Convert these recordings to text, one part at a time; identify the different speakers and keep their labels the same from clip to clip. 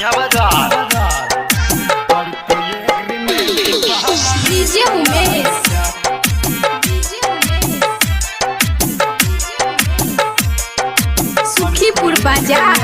Speaker 1: मियां बाजार
Speaker 2: डीजे उमेश सुखीपुर बाजार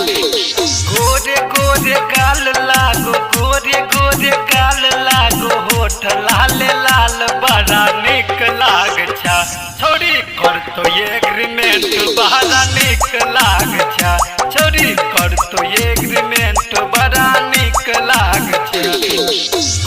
Speaker 1: गोरे गोरे गाल लागो गोरे गोरे गाल लागो होठ लाल लाल बड़ा निक लाग छा छोरी कर तो एग्रीमेंट बड़ा निक लाग छा छोरी कर तो एग्रीमेंट बड़ा निक लाग छा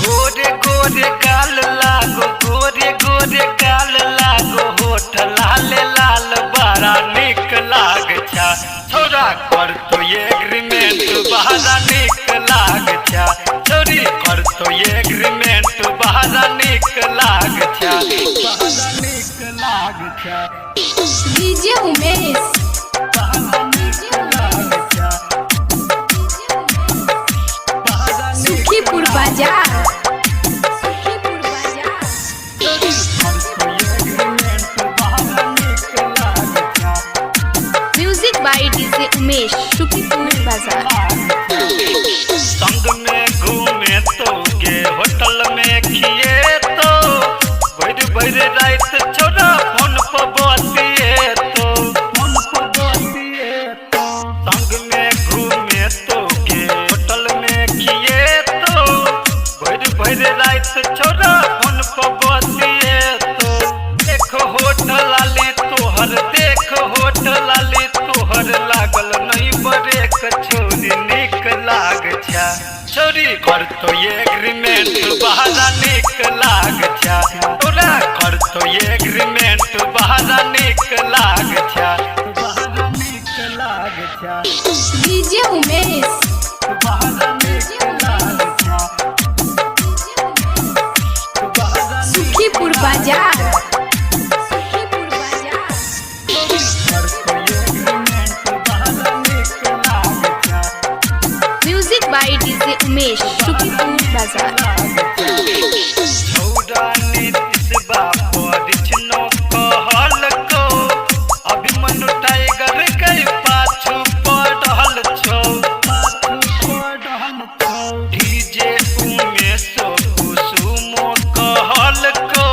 Speaker 1: गोरे गोरे गाल लागो गोरे गोरे गाल लागो होठ लाल लाल बड़ा निक लाग छा छोरा कर तो एग्रीमेंट बड़ा निक लाग छा छोरी कर तो एग्रीमेंट बड़ा निक लाग छा बड़ा निक लाग छा
Speaker 2: DJ Umesh Sukhipur Bazar music by DJ Umesh Sukhipur Bazar
Speaker 1: संग में घूमे तो के होटल में खिए तो भर भर रात छोरा फोन पर बतिए तो संग में घूमे तो के होटल में खिए तो भर भर रात छोरा फोन पर बतिए तो देख होटल आली तोहर देख होटल आली तोहर लागल नहीं बड़े छोरी निक लाग छा छोरी कर तो एग्रीमेंट बड़ा निक लाग छा तोरा कर तो एग्रीमेंट बड़ा निक लाग छा बड़ा निक लाग छा
Speaker 2: डीजे उमेश
Speaker 1: बड़ा निक लाग छा बड़ा
Speaker 2: सुखीपुर बाजार
Speaker 1: कर तो एग्रीमेंट बड़ा निक लाग छा
Speaker 2: music by DJ Umesh Sukhipur Bazar
Speaker 1: छौड़ा नीतीश बाप रिछनो कहल को अभिमन्यु टाइगर गई पाछू पढ़ल छौ डीजे उमेश कुसुमो कहल को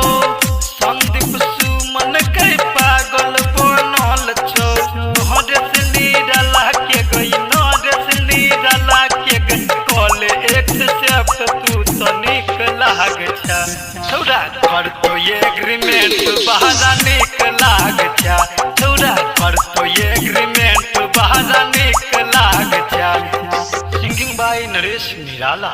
Speaker 1: संदीप सुमन गई पागल बनल छौ नरेश निराला के गई नरेश निराला के गई कॉल एक्सेप्ट तू तो निक लाग छा छौड़ा कर तो एग्रीमेंट बड़ा निक लाग छा छौड़ा कर तो एग्रीमेंट बड़ा निक लाग छा सिंगिंग बाय नरेश निराला।